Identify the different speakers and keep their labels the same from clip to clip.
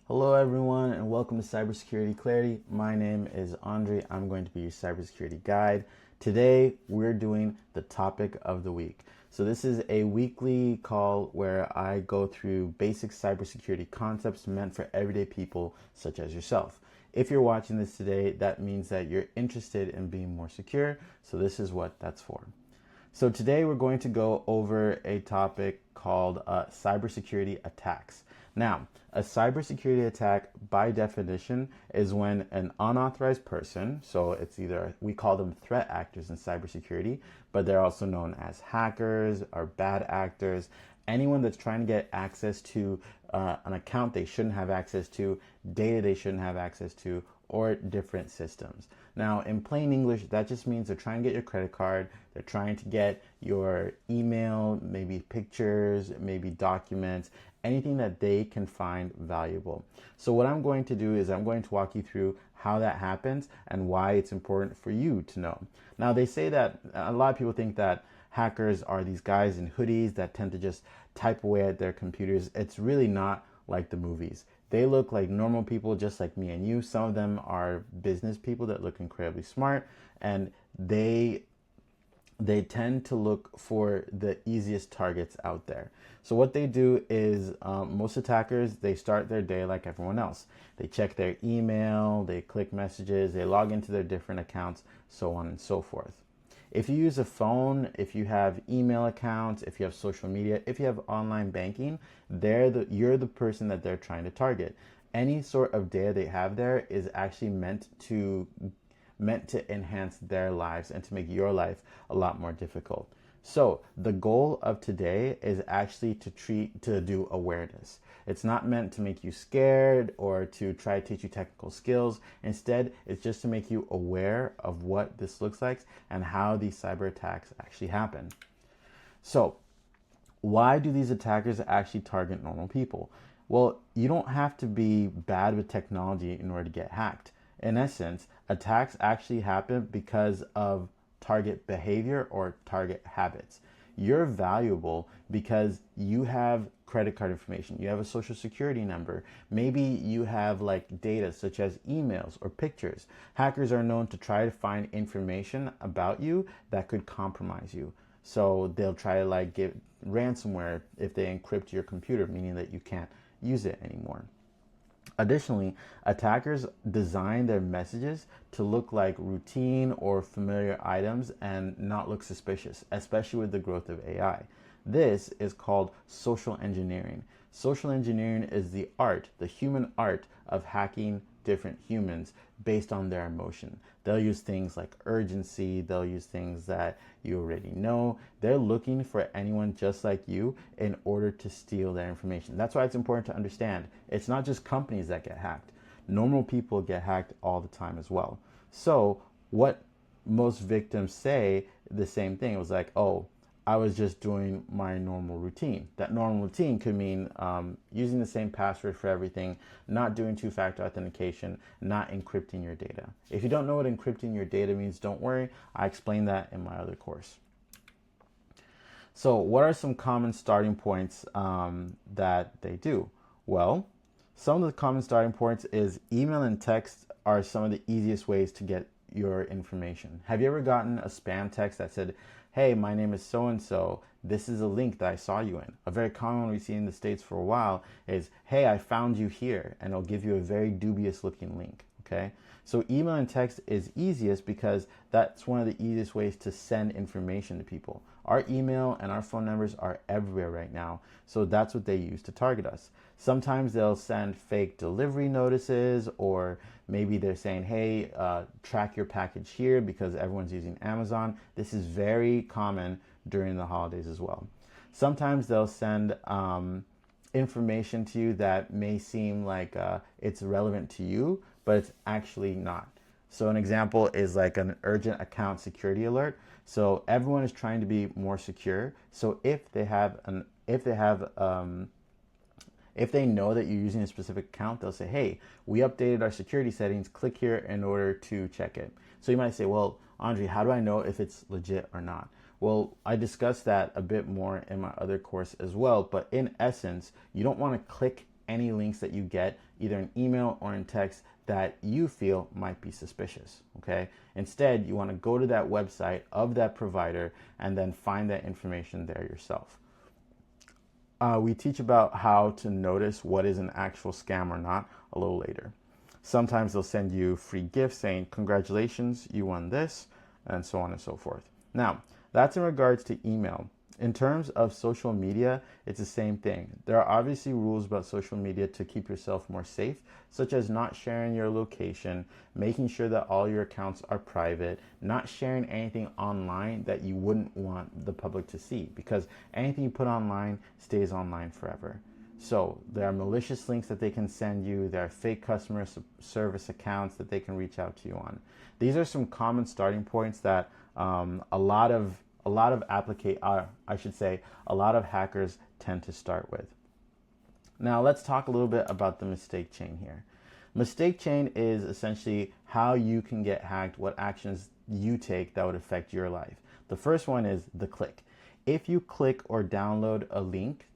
Speaker 1: Hello, everyone, and welcome to Cybersecurity Clarity. My name is Andre. I'm going to be your cybersecurity guide. Today, we're doing the topic of the week. So, this is a weekly call where I go through basic cybersecurity concepts meant for everyday people such as yourself. If you're watching this today, that means that you're interested in being more secure. So, this is what that's for. So today we're going to go over a topic called cybersecurity attacks. Now, a cybersecurity attack by definition is when an unauthorized person, so it's either, we call them threat actors in cybersecurity, but they're also known as hackers or bad actors, anyone that's trying to get access to an account they shouldn't have access to, data they shouldn't have access to, or different systems. Now, in plain English, that just means they're trying to get your credit card, they're trying to get your email, maybe pictures, maybe documents, anything that they can find valuable. So what I'm going to do is I'm going to walk you through how that happens and why it's important for you to know. Now, they say that a lot of people think that hackers are these guys in hoodies that tend to just type away at their computers. It's really not like the movies. They look like normal people just like me and you. Some of them are business people that look incredibly smart, and they tend to look for the easiest targets out there. So what they do is most attackers, they start their day like everyone else. They check their email, they click messages, they log into their different accounts, so on and so forth. If you use a phone, if you have email accounts, if you have social media, if you have online banking, you're the person that they're trying to target. Any sort of data they have there is actually meant to enhance their lives and to make your life a lot more difficult. So the goal of today is actually to do awareness. It's not meant to make you scared or to try to teach you technical skills. Instead, it's just to make you aware of what this looks like and how these cyber attacks actually happen. So why do these attackers actually target normal people? Well, you don't have to be bad with technology in order to get hacked. In essence, attacks actually happen because of target behavior or target habits. You're valuable because you have credit card information, you have a social security number, maybe you have like data such as emails or pictures. Hackers are known to try to find information about you that could compromise you. So they'll try to like give ransomware if they encrypt your computer, meaning that you can't use it anymore. Additionally, attackers design their messages to look like routine or familiar items and not look suspicious, especially with the growth of AI. This is called social engineering. Social engineering is the human art of hacking different humans based on their emotion. They'll use things like urgency, they'll use things that you already know. They're looking for anyone just like you in order to steal their information. That's why it's important to understand it's not just companies that get hacked. Normal people get hacked all the time as well. So what most victims say, the same thing. It was like, oh, I was just doing my normal routine. That normal routine could mean using the same password for everything, not doing two-factor authentication, not encrypting your data. If you don't know what encrypting your data means, don't worry. I explained that in my other course. So what are some common starting points that they do? Well, some of the common starting points is email and text are some of the easiest ways to get your information. Have you ever gotten a spam text that said, hey, my name is so-and-so, this is a link that I saw you in? A very common one we see in the States for a while is, hey, I found you here, and it'll give you a very dubious looking link, okay? So email and text is easiest because that's one of the easiest ways to send information to people. Our email and our phone numbers are everywhere right now, so that's what they use to target us. Sometimes they'll send fake delivery notices, or maybe they're saying, hey, track your package here because everyone's using Amazon. This is very common during the holidays as well. Sometimes they'll send information to you that may seem like it's relevant to you, but it's actually not. So an example is like an urgent account security alert. So everyone is trying to be more secure. So if they know that you're using a specific account, they'll say, hey, we updated our security settings, click here in order to check it. So you might say, well, Andre, how do I know if it's legit or not? Well, I discussed that a bit more in my other course as well, but in essence, you don't want to click any links that you get, either in email or in text, that you feel might be suspicious, okay? Instead, you want to go to that website of that provider and then find that information there yourself. We teach about how to notice what is an actual scam or not a little later. Sometimes they'll send you free gifts saying, congratulations, you won this, and so on and so forth. Now, that's in regards to email. In terms of social media, it's the same thing. There are obviously rules about social media to keep yourself more safe, such as not sharing your location, making sure that all your accounts are private, not sharing anything online that you wouldn't want the public to see, because anything you put online stays online forever. So there are malicious links that they can send you. There are fake customer service accounts that they can reach out to you on. These are some common starting points that a lot of hackers tend to start with. Now let's talk a little bit about the mistake chain here. Mistake chain is essentially how you can get hacked, what actions you take that would affect your life. The first one is the click. If you click or download a link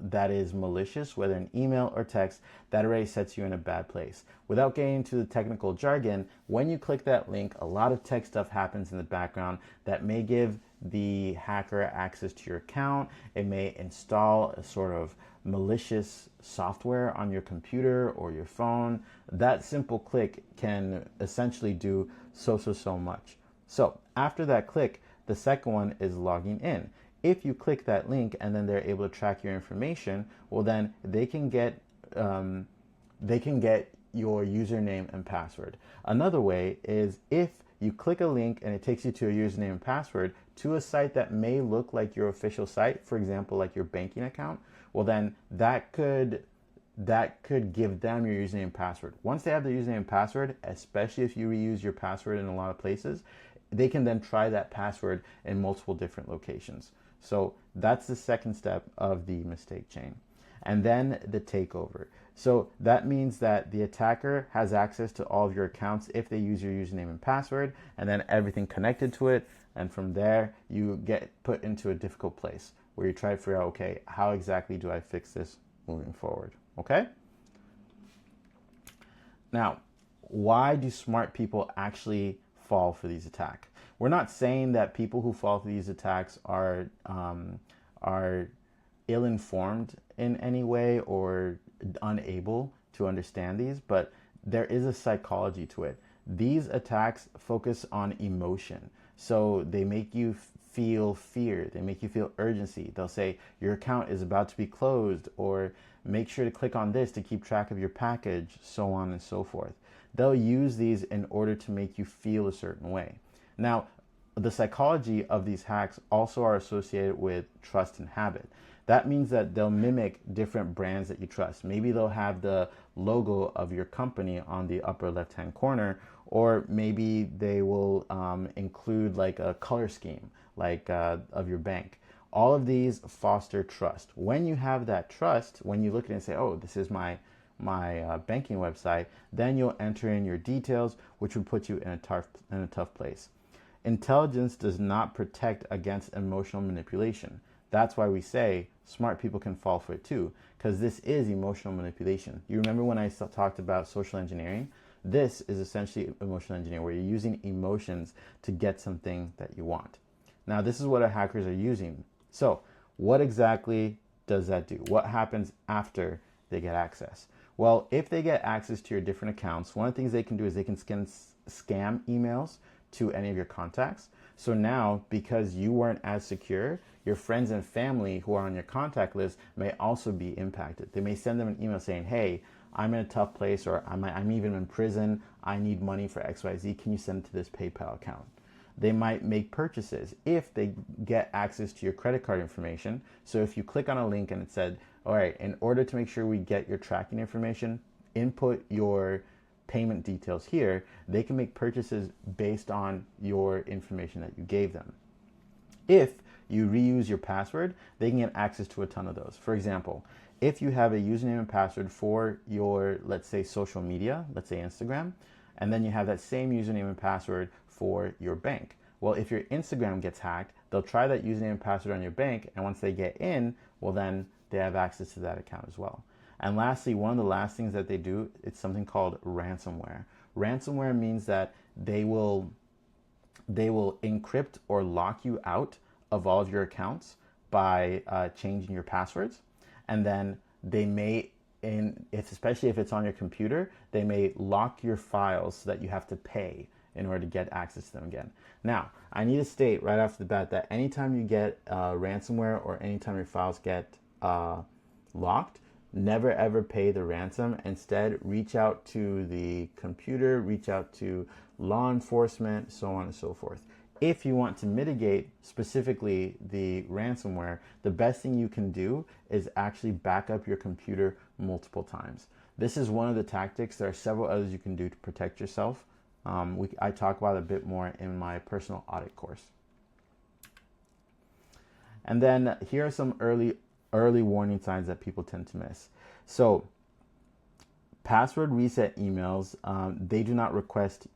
Speaker 1: that is malicious, whether an email or text, that already sets you in a bad place. Without getting into the technical jargon, when you click that link, a lot of tech stuff happens in the background that may give the hacker access to your account. It may install a sort of malicious software on your computer or your phone. That simple click can essentially do so much. So after that click, the second one is logging in. If you click that link and then they're able to track your information, well then they can get your username and password. Another way is if you click a link and it takes you to a username and password to a site that may look like your official site, for example, like your banking account, well then that could give them your username and password. Once they have the username and password, especially if you reuse your password in a lot of places, they can then try that password in multiple different locations. So that's the second step of the mistake chain. And then the takeover. So that means that the attacker has access to all of your accounts if they use your username and password, and then everything connected to it. And from there, you get put into a difficult place where you try to figure out, okay, how exactly do I fix this moving forward? Okay? Now, why do smart people actually fall for these attacks? We're not saying that people who fall for these attacks are ill-informed in any way or unable to understand these, but there is a psychology to it. These attacks focus on emotion. So they make you feel fear. They make you feel urgency. They'll say your account is about to be closed, or make sure to click on this to keep track of your package, so on and so forth. They'll use these in order to make you feel a certain way. Now, the psychology of these hacks also are associated with trust and habit. That means that they'll mimic different brands that you trust. Maybe they'll have the logo of your company on the upper left-hand corner, or maybe they will include like a color scheme, like of your bank. All of these foster trust. When you have that trust, when you look at it and say, oh, this is my banking website, then you'll enter in your details, which would put you in a tough place. Intelligence does not protect against emotional manipulation. That's why we say smart people can fall for it too, because this is emotional manipulation. You remember when I talked about social engineering? This is essentially emotional engineering, where you're using emotions to get something that you want. Now, this is what our hackers are using. So what exactly does that do? What happens after they get access? Well, if they get access to your different accounts, one of the things they can do is they can scam emails to any of your contacts. So now, because you weren't as secure, your friends and family who are on your contact list may also be impacted. They may send them an email saying, hey, I'm in a tough place, or I'm even in prison, I need money for XYZ, can you send it to this PayPal account? They might make purchases if they get access to your credit card information. So if you click on a link and it said, all right, in order to make sure we get your tracking information, input your payment details here, they can make purchases based on your information that you gave them. If you reuse your password, they can get access to a ton of those. For example, if you have a username and password for your, let's say, social media, let's say Instagram, and then you have that same username and password for your bank. Well, if your Instagram gets hacked, they'll try that username and password on your bank, and once they get in, well then they have access to that account as well. And lastly, one of the last things that they do, it's something called ransomware. Ransomware means that they will encrypt or lock you out of all of your accounts by changing your passwords, and then they may, especially if it's on your computer, they may lock your files so that you have to pay in order to get access to them again. Now, I need to state right off the bat that anytime you get ransomware or anytime your files get locked, never ever pay the ransom. Instead, reach out to the computer, reach out to law enforcement, so on and so forth. If you want to mitigate specifically the ransomware, the best thing you can do is actually back up your computer multiple times. This is one of the tactics. There are several others you can do to protect yourself. I talk about it a bit more in my personal audit course. And then here are some early warning signs that people tend to miss. So password reset emails, they do not request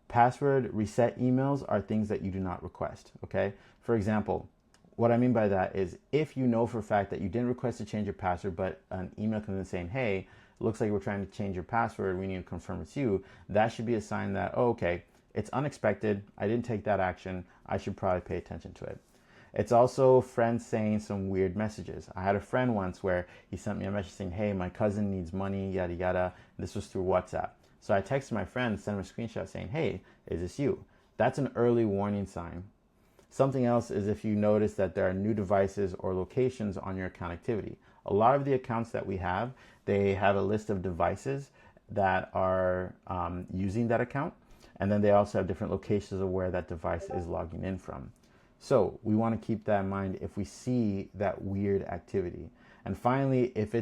Speaker 1: password reset emails are things that you do not request. Okay. For example, what I mean by that is if you know for a fact that you didn't request to change your password, but an email comes in saying, hey, looks like we're trying to change your password, we need to confirm it's you, that should be a sign that, oh, okay, it's unexpected, I didn't take that action, I should probably pay attention to it. It's also friends saying some weird messages. I had a friend once where he sent me a message saying, hey, my cousin needs money, yada yada. This was through WhatsApp. So I texted my friend, sent him a screenshot saying, hey, is this you? That's an early warning sign. Something else is if you notice that there are new devices or locations on your account activity. A lot of the accounts that we have, they have a list of devices that are using that account. And then they also have different locations of where that device is logging in from. So we want to keep that in mind if we see that weird activity. And finally, if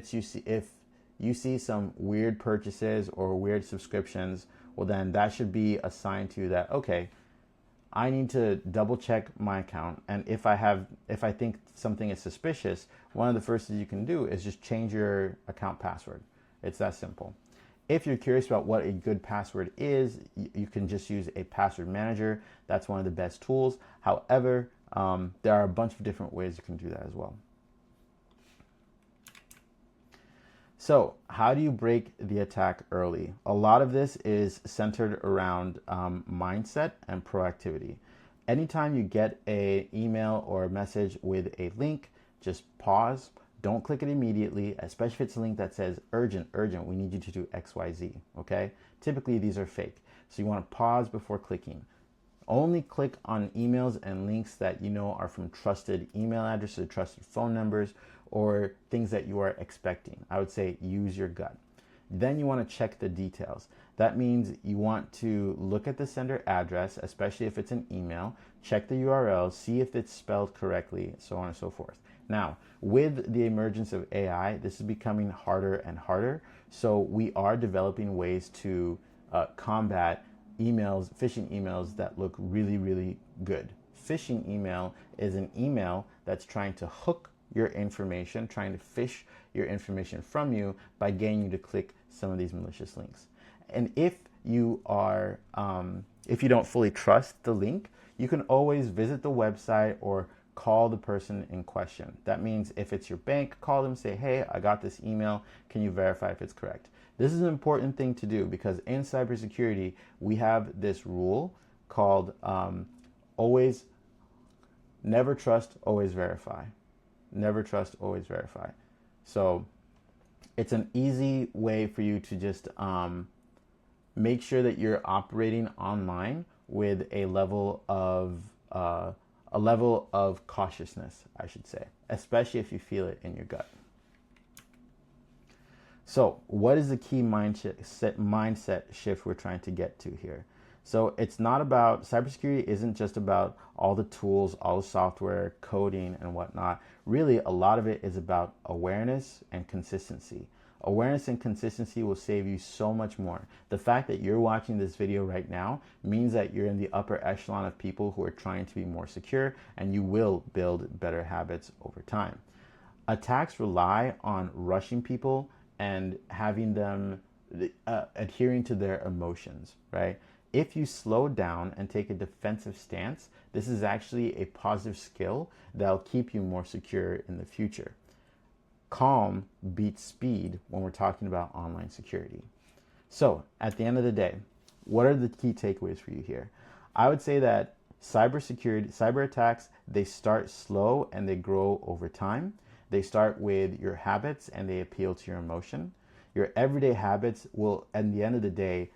Speaker 1: you see some weird purchases or weird subscriptions, well then that should be a sign to you that, okay, I need to double check my account. And if I think something is suspicious, one of the first things you can do is just change your account password. It's that simple. If you're curious about what a good password is, you can just use a password manager. That's one of the best tools. However, there are a bunch of different ways you can do that as well. So how do you break the attack early? A lot of this is centered around mindset and proactivity. Anytime you get an email or a message with a link, just pause. Don't click it immediately, especially if it's a link that says urgent, we need you to do XYZ, okay? Typically these are fake. So you want to pause before clicking. Only click on emails and links that you know are from trusted email addresses, trusted phone numbers, or things that you are expecting. I would say use your gut. Then you want to check the details. That means you want to look at the sender address, especially if it's an email, check the URL, see if it's spelled correctly, so on and so forth. Now, with the emergence of AI, this is becoming harder and harder. So we are developing ways to combat emails, phishing emails that look really, really good. Phishing email is an email that's trying to hook your information, trying to fish your information from you by getting you to click some of these malicious links. And if you don't fully trust the link, you can always visit the website or call the person in question. That means if it's your bank, call them, say, hey, I got this email. Can you verify if it's correct? This is an important thing to do because in cybersecurity, we have this rule called always never trust, always verify. Never trust, always verify. So it's an easy way for you to just make sure that you're operating online with a level of cautiousness, I should say, especially if you feel it in your gut. So what is the key mindset shift we're trying to get to here? So it's not about, cybersecurity isn't just about all the tools, all the software, coding and whatnot. Really, a lot of it is about awareness and consistency. Awareness and consistency will save you so much more. The fact that you're watching this video right now means that you're in the upper echelon of people who are trying to be more secure, and you will build better habits over time. Attacks rely on rushing people and having them adhering to their emotions, right? If you slow down and take a defensive stance, this is actually a positive skill that'll keep you more secure in the future. calm beats speed when we're talking about online security. So at the end of the day, what are the key takeaways for you here? I would say that cyber attacks, they start slow and they grow over time. They start with your habits and they appeal to your emotion. Your everyday habits will, at the end of the day,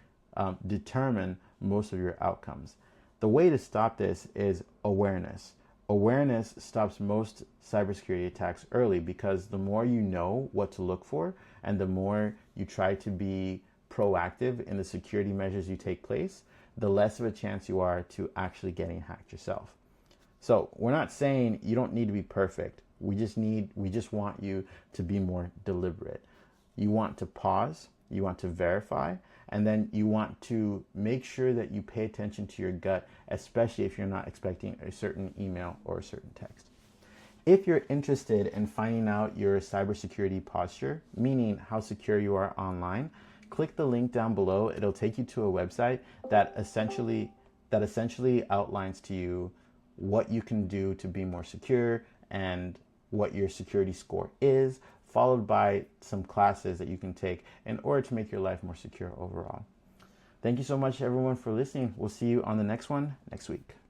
Speaker 1: determine most of your outcomes. The way to stop this is awareness. Awareness stops most cybersecurity attacks early, because the more you know what to look for and the more you try to be proactive in the security measures you take place, the less of a chance you are to actually getting hacked yourself. So we're not saying you don't need to be perfect. We just want you to be more deliberate. You want to pause, you want to verify, and then you want to make sure that you pay attention to your gut, especially if you're not expecting a certain email or a certain text. If you're interested in finding out your cybersecurity posture, meaning how secure you are online, click the link down below. It'll take you to a website that essentially outlines to you what you can do to be more secure and what your security score is, followed by some classes that you can take in order to make your life more secure overall. Thank you so much, everyone, for listening. We'll see you on the next one next week.